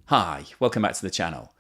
Hi, welcome back to the channel.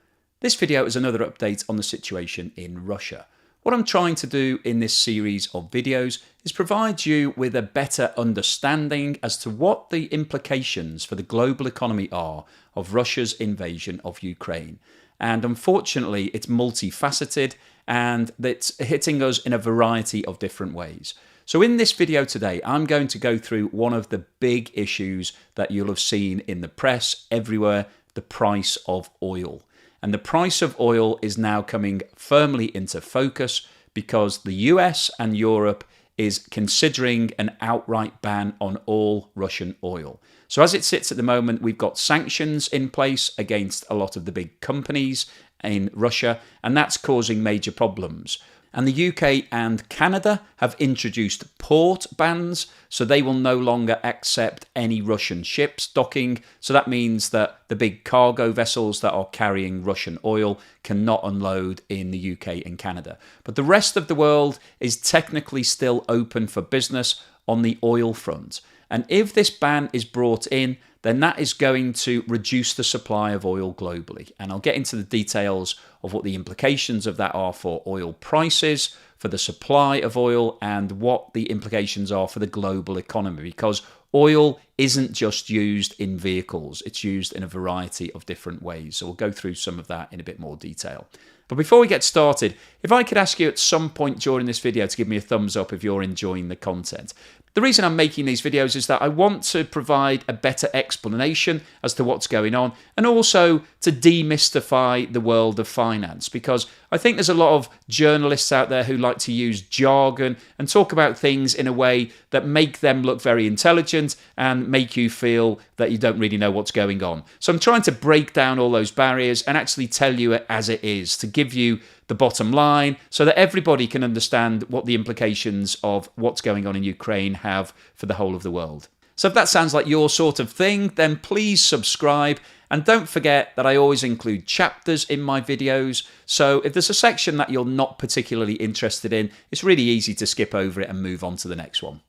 This video is another update on the situation in Russia. What I'm trying to do in this series of videos is provide you with a better understanding as to what the implications for the global economy are of Russia's invasion of Ukraine. And unfortunately, it's multifaceted and it's hitting us in a variety of different ways. So in this video today, I'm going to go through one of the big issues that you'll have seen in the press everywhere, the price of oil. And the price of oil is now coming firmly into focus because the US and Europe is considering an outright ban on all Russian oil. So as it sits at the moment, we've got sanctions in place against a lot of the big companies in Russia, and that's causing major problems. And the UK and Canada have introduced port bans, so they will no longer accept any Russian ships docking. So that means that the big cargo vessels that are carrying Russian oil cannot unload in the UK and Canada. But the rest of the world is technically still open for business on the oil front. And if this ban is brought in, then that is going to reduce the supply of oil globally. And I'll get into the details of what the implications of that are for oil prices, for the supply of oil, and what the implications are for the global economy. Because oil isn't just used in vehicles, it's used in a variety of different ways. So we'll go through some of that in a bit more detail. But before we get started, if I could ask you at some point during this video to give me a thumbs up if you're enjoying the content. The reason I'm making these videos is that I want to provide a better explanation as to what's going on and also to demystify the world of finance, because I think there's a lot of journalists out there who like to use jargon and talk about things in a way that make them look very intelligent and make you feel that you don't really know what's going on. So I'm trying to break down all those barriers and actually tell you it as it is, to give you the bottom line so that everybody can understand what the implications of what's going on in Ukraine have for the whole of the world. So if that sounds like your sort of thing, then please subscribe. And don't forget that I always include chapters in my videos. So if there's a section that you're not particularly interested in, it's really easy to skip over it and move on to the next one.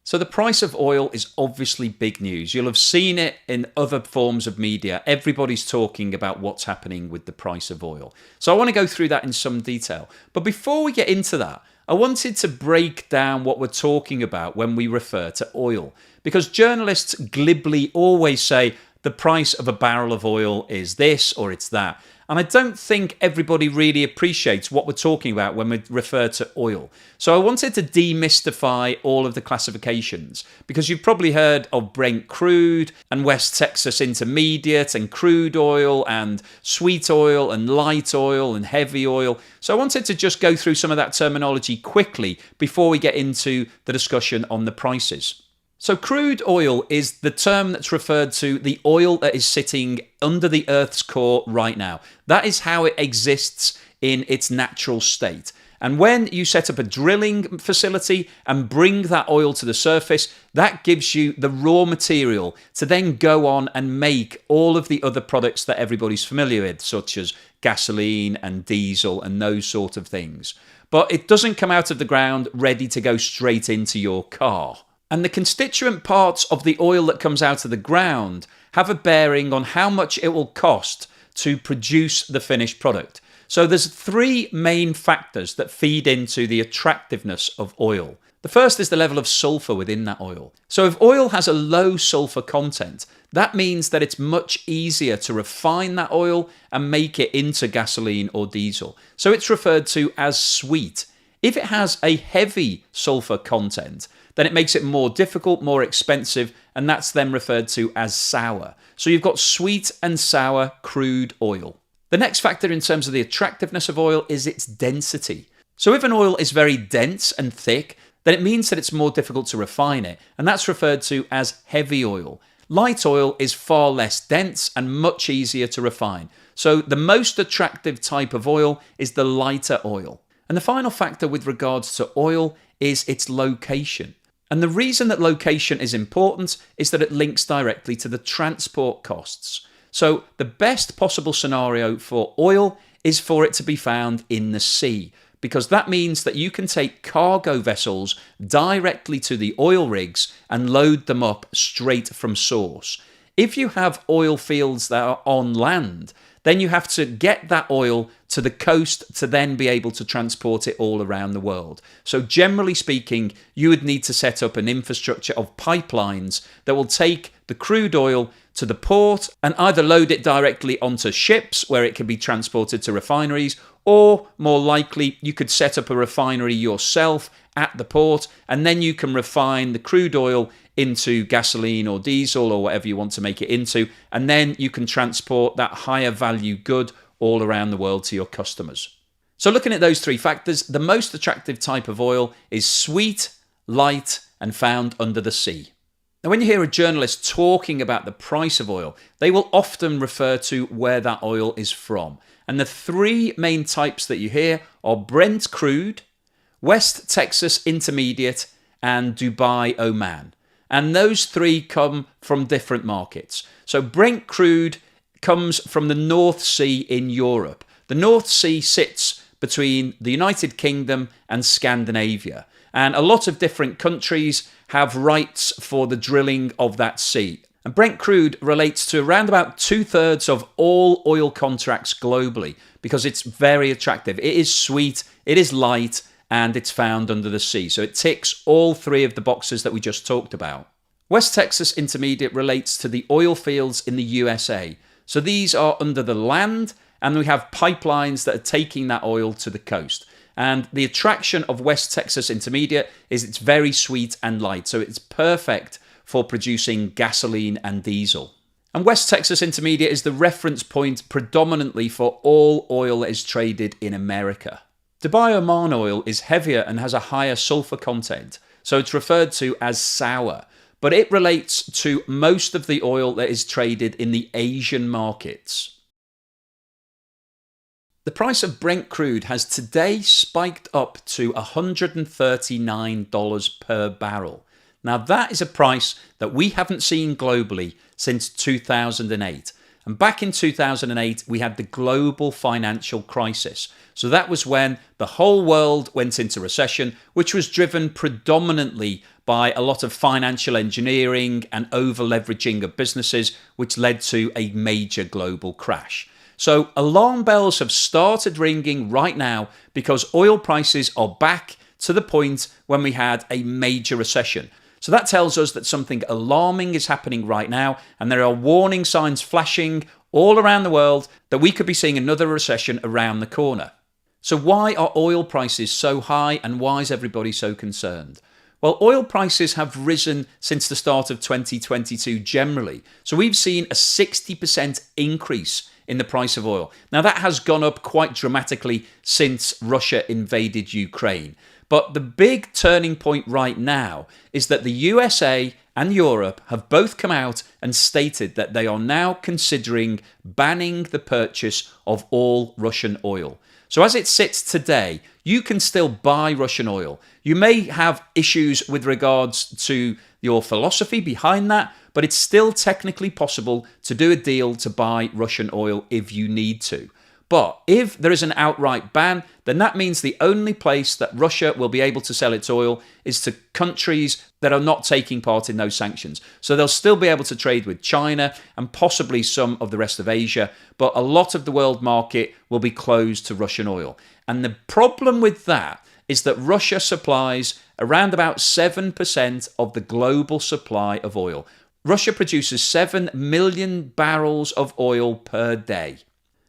So the price of oil is obviously big news. You'll have seen it in other forms of media. Everybody's talking about what's happening with the price of oil. So I want to go through that in some detail. But before we get into that, I wanted to break down what we're talking about when we refer to oil. Because journalists glibly always say the price of a barrel of oil is this or it's that. And I don't think everybody really appreciates what we're talking about when we refer to oil. So I wanted to demystify all of the classifications, because you've probably heard of Brent crude and West Texas Intermediate and crude oil and sweet oil and light oil and heavy oil. So I wanted to just go through some of that terminology quickly before we get into the discussion on the prices. So crude oil is the term that's referred to the oil that is sitting under the Earth's core right now. That is how it exists in its natural state. And when you set up a drilling facility and bring that oil to the surface, that gives you the raw material to then go on and make all of the other products that everybody's familiar with, such as gasoline and diesel and those sort of things. But it doesn't come out of the ground ready to go straight into your car. And the constituent parts of the oil that comes out of the ground have a bearing on how much it will cost to produce the finished product. So there's three main factors that feed into the attractiveness of oil. The first is the level of sulfur within that oil. So if oil has a low sulfur content, that means that it's much easier to refine that oil and make it into gasoline or diesel. So it's referred to as sweet. If it has a heavy sulfur content, then it makes it more difficult, more expensive, and that's then referred to as sour. So you've got sweet and sour crude oil. The next factor in terms of the attractiveness of oil is its density. So if an oil is very dense and thick, then it means that it's more difficult to refine it, and that's referred to as heavy oil. Light oil is far less dense and much easier to refine. So the most attractive type of oil is the lighter oil. And the final factor with regards to oil is its location. And the reason that location is important is that it links directly to the transport costs. So the best possible scenario for oil is for it to be found in the sea, because that means that you can take cargo vessels directly to the oil rigs and load them up straight from source. If you have oil fields that are on land, then you have to get that oil to the coast to then be able to transport it all around the world. So generally speaking, you would need to set up an infrastructure of pipelines that will take the crude oil to the port and either load it directly onto ships where it can be transported to refineries, or more likely you could set up a refinery yourself at the port, and then you can refine the crude oil into gasoline or diesel or whatever you want to make it into, and then you can transport that higher value good all around the world to your customers. So looking at those three factors, the most attractive type of oil is sweet, light, and found under the sea. Now, when you hear a journalist talking about the price of oil, they will often refer to where that oil is from. And the three main types that you hear are Brent crude, West Texas Intermediate, and Dubai Oman. And those three come from different markets. So Brent crude comes from the North Sea in Europe. The North Sea sits between the United Kingdom and Scandinavia. And a lot of different countries have rights for the drilling of that sea. And Brent crude relates to around about 2/3 of all oil contracts globally because it's very attractive. It is sweet, it is light, and it's found under the sea. So it ticks all three of the boxes that we just talked about. West Texas Intermediate relates to the oil fields in the USA. So these are under the land, and we have pipelines that are taking that oil to the coast. And the attraction of West Texas Intermediate is it's very sweet and light. So it's perfect for producing gasoline and diesel. And West Texas Intermediate is the reference point predominantly for all oil that is traded in America. Dubai Oman oil is heavier and has a higher sulfur content, so it's referred to as sour, but it relates to most of the oil that is traded in the Asian markets. The price of Brent crude has today spiked up to $139 per barrel. Now that is a price that we haven't seen globally since 2008. And back in 2008, we had the global financial crisis. So that was when the whole world went into recession, which was driven predominantly by a lot of financial engineering and over-leveraging of businesses, which led to a major global crash. So alarm bells have started ringing right now because oil prices are back to the point when we had a major recession. So that tells us that something alarming is happening right now, and there are warning signs flashing all around the world that we could be seeing another recession around the corner. So why are oil prices so high, and why is everybody so concerned? Well, oil prices have risen since the start of 2022 generally. So we've seen a 60% increase in the price of oil. Now that has gone up quite dramatically since Russia invaded Ukraine. But the big turning point right now is that the USA and Europe have both come out and stated that they are now considering banning the purchase of all Russian oil. So as it sits today, you can still buy Russian oil. You may have issues with regards to your philosophy behind that, but it's still technically possible to do a deal to buy Russian oil if you need to. But if there is an outright ban, then that means the only place that Russia will be able to sell its oil is to countries that are not taking part in those sanctions. So they'll still be able to trade with China and possibly some of the rest of Asia, but a lot of the world market will be closed to Russian oil. And the problem with that is that Russia supplies around about 7% of the global supply of oil. Russia produces 7 million barrels of oil per day.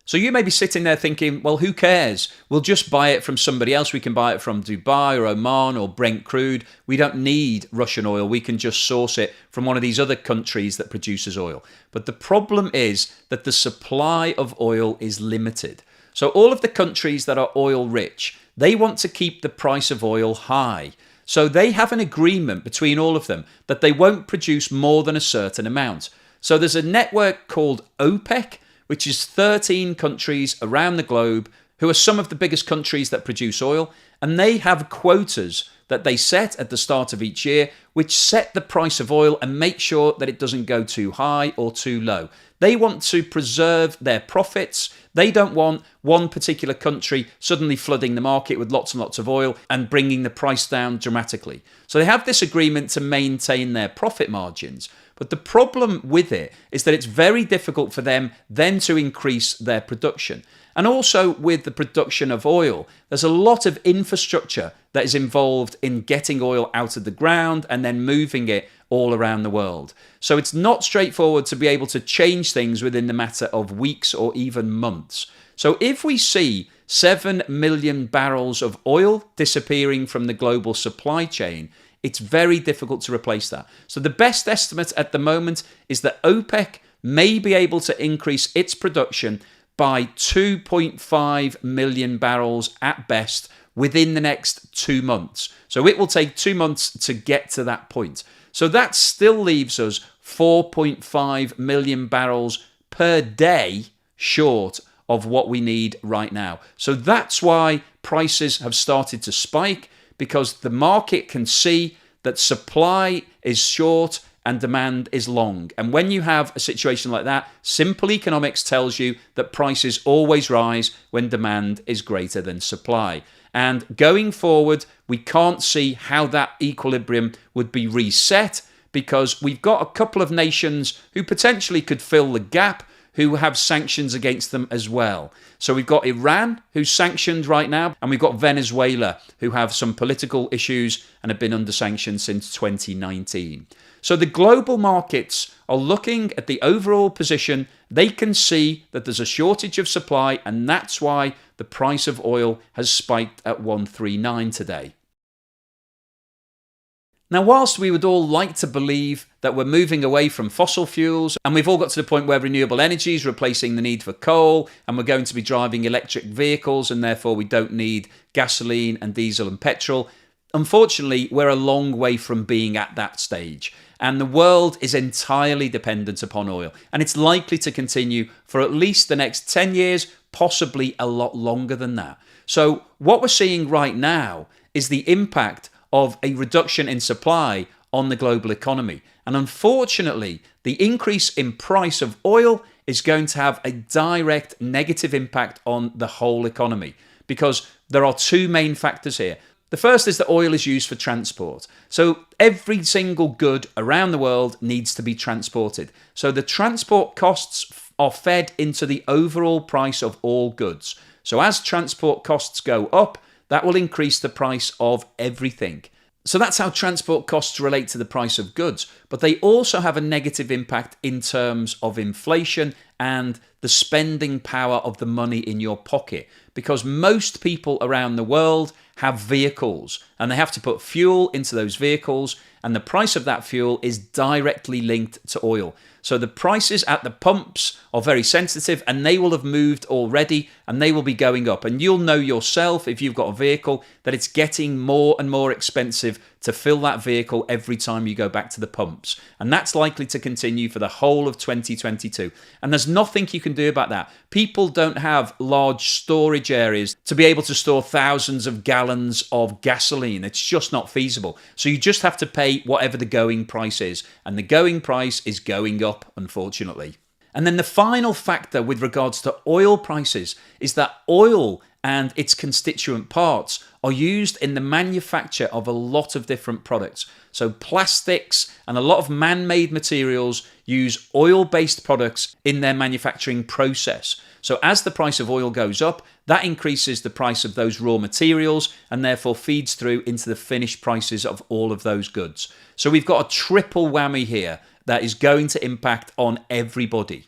So you may be sitting there thinking, well, who cares? We'll just buy it from somebody else. We can buy it from Dubai or Oman or Brent crude. We don't need Russian oil. We can just source it from one of these other countries that produces oil. But the problem is that the supply of oil is limited. So all of the countries that are oil rich, they want to keep the price of oil high. So they have an agreement between all of them that they won't produce more than a certain amount. So there's a network called OPEC, which is 13 countries around the globe who are some of the biggest countries that produce oil, and they have quotas that they set at the start of each year which set the price of oil and make sure that it doesn't go too high or too low. They want to preserve their profits. They don't want one particular country suddenly flooding the market with lots and lots of oil and bringing the price down dramatically. So they have this agreement to maintain their profit margins. But the problem with it is that it's very difficult for them then to increase their production. And also with the production of oil, there's a lot of infrastructure that is involved in getting oil out of the ground and then moving it all around the world. So it's not straightforward to be able to change things within the matter of weeks or even months. So if we see 7 million barrels of oil disappearing from the global supply chain, it's very difficult to replace that. So the best estimate at the moment is that OPEC may be able to increase its production by 2.5 million barrels at best within the next 2 months. So it will take 2 months to get to that point. So that still leaves us 4.5 million barrels per day short of what we need right now. So that's why prices have started to spike, because the market can see that supply is short and demand is long. And when you have a situation like that, simple economics tells you that prices always rise when demand is greater than supply. And going forward, we can't see how that equilibrium would be reset, because we've got a couple of nations who potentially could fill the gap, who have sanctions against them as well. So we've got Iran, who's sanctioned right now, and we've got Venezuela, who have some political issues and have been under sanctions since 2019. So the global markets are looking at the overall position. They can see that there's a shortage of supply, and that's why the price of oil has spiked at 139 today. Now, whilst we would all like to believe that we're moving away from fossil fuels, and we've all got to the point where renewable energy is replacing the need for coal, and we're going to be driving electric vehicles, and therefore we don't need gasoline and diesel and petrol, unfortunately, we're a long way from being at that stage. And the world is entirely dependent upon oil, and it's likely to continue for at least the next 10 years, possibly a lot longer than that. So what we're seeing right now is the impact of a reduction in supply on the global economy. And unfortunately, the increase in price of oil is going to have a direct negative impact on the whole economy, because there are two main factors here. The first is that oil is used for transport. So every single good around the world needs to be transported. So the transport costs are fed into the overall price of all goods. So as transport costs go up, that will increase the price of everything. So that's how transport costs relate to the price of goods. But they also have a negative impact in terms of inflation and the spending power of the money in your pocket. Because most people around the world have vehicles, and they have to put fuel into those vehicles, and the price of that fuel is directly linked to oil. So the prices at the pumps are very sensitive, and they will have moved already, and they will be going up. And you'll know yourself, if you've got a vehicle, that it's getting more and more expensive to fill that vehicle every time you go back to the pumps. And that's likely to continue for the whole of 2022. And there's nothing you can do about that. People don't have large storage areas to be able to store thousands of gallons of gasoline. It's just not feasible. So you just have to pay whatever the going price is. And the going price is going up, unfortunately. And then the final factor with regards to oil prices is that oil and its constituent parts are used in the manufacture of a lot of different products. So plastics and a lot of man-made materials use oil-based products in their manufacturing process. So as the price of oil goes up, that increases the price of those raw materials and therefore feeds through into the finished prices of all of those goods. So we've got a triple whammy here that is going to impact on everybody.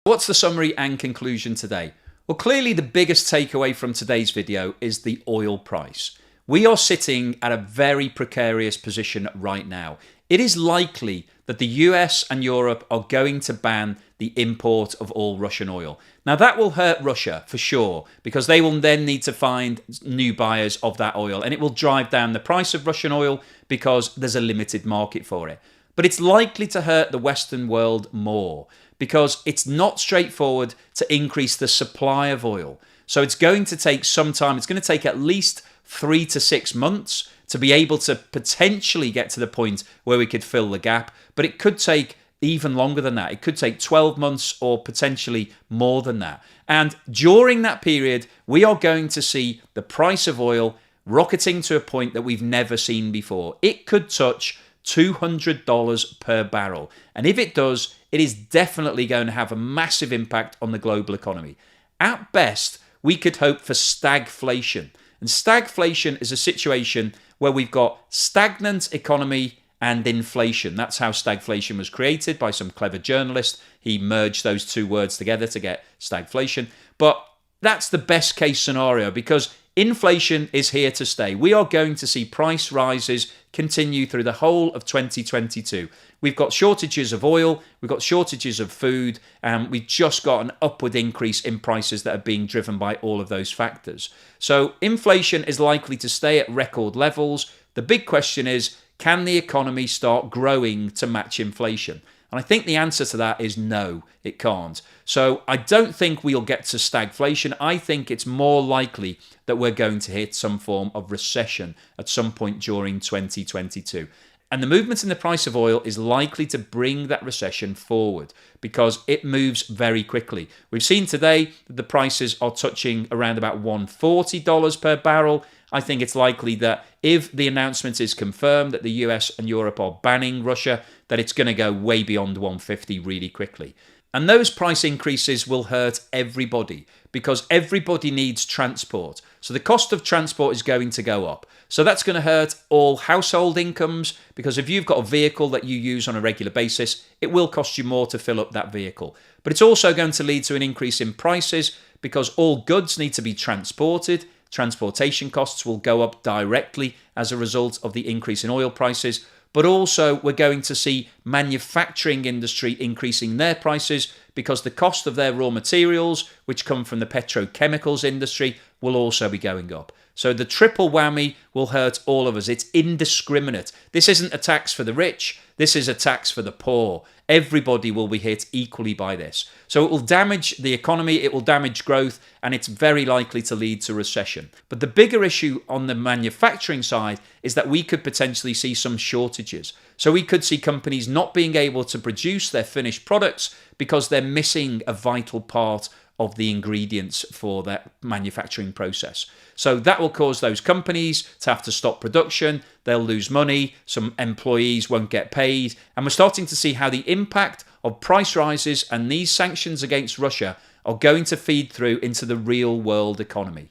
What's the summary and conclusion today? Well, clearly the biggest takeaway from today's video is the oil price. We are sitting at a very precarious position right now. It is likely that the US and Europe are going to ban the import of all Russian oil. Now that will hurt Russia for sure, because they will then need to find new buyers of that oil, and it will drive down the price of Russian oil because there's a limited market for it. But it's likely to hurt the Western world more, because it's not straightforward to increase the supply of oil. So it's going to take some time. It's going to take at least 3 to 6 months to be able to potentially get to the point where we could fill the gap, but it could take even longer than that. It could take 12 months or potentially more than that. And during that period, we are going to see the price of oil rocketing to a point that we've never seen before. It could touch $200 per barrel. And if it does, it is definitely going to have a massive impact on the global economy. At best, we could hope for stagflation. And stagflation is a situation where we've got stagnant economy and inflation. That's how stagflation was created by some clever journalist. He merged those two words together to get stagflation. But that's the best case scenario because inflation is here to stay. We are going to see price rises continue through the whole of 2022. We've got shortages of oil, we've got shortages of food, and we've just got an upward increase in prices that are being driven by all of those factors. So inflation is likely to stay at record levels. The big question is, can the economy start growing to match inflation? And I think the answer to that is no, it can't. So I don't think we'll get to stagflation. I think it's more likely that we're going to hit some form of recession at some point during 2022. And the movement in the price of oil is likely to bring that recession forward because it moves very quickly. We've seen today that the prices are touching around about $140 per barrel. I think it's likely that if the announcement is confirmed that the US and Europe are banning Russia, that it's going to go way beyond 150 really quickly. And those price increases will hurt everybody because everybody needs transport. So the cost of transport is going to go up. So that's going to hurt all household incomes because if you've got a vehicle that you use on a regular basis, it will cost you more to fill up that vehicle. But it's also going to lead to an increase in prices because all goods need to be transported. Transportation costs will go up directly as a result of the increase in oil prices. But also we're going to see manufacturing industry increasing their prices because the cost of their raw materials, which come from the petrochemicals industry, will also be going up. So the triple whammy will hurt all of us. It's indiscriminate. This isn't a tax for the rich. This is a tax for the poor. Everybody will be hit equally by this. So it will damage the economy, it will damage growth, and it's very likely to lead to recession. But the bigger issue on the manufacturing side is that we could potentially see some shortages. So we could see companies not being able to produce their finished products because they're missing a vital part of the ingredients for that manufacturing process. So that will cause those companies to have to stop production, they'll lose money, some employees won't get paid, and we're starting to see how the impact of price rises and these sanctions against Russia are going to feed through into the real world economy.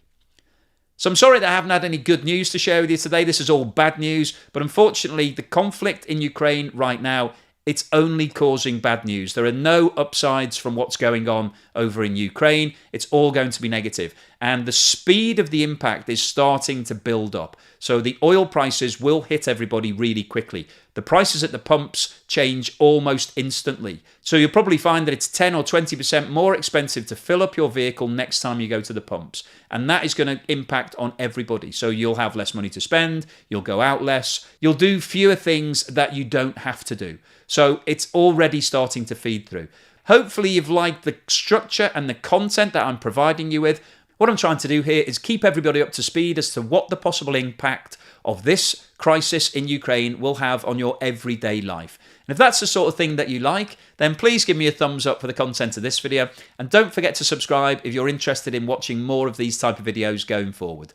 So I'm sorry that I haven't had any good news to share with you today. This is all bad news, but unfortunately the conflict in Ukraine right now, it's only causing bad news. There are no upsides from what's going on over in Ukraine. It's all going to be negative. And the speed of the impact is starting to build up. So the oil prices will hit everybody really quickly. The prices at the pumps change almost instantly. So you'll probably find that it's 10 or 20% more expensive to fill up your vehicle next time you go to the pumps. And that is going to impact on everybody. So you'll have less money to spend, you'll go out less, you'll do fewer things that you don't have to do. So it's already starting to feed through. Hopefully you've liked the structure and the content that I'm providing you with. What I'm trying to do here is keep everybody up to speed as to what the possible impact of this crisis in Ukraine will have on your everyday life. And if that's the sort of thing that you like, then please give me a thumbs up for the content of this video. And don't forget to subscribe if you're interested in watching more of these type of videos going forward.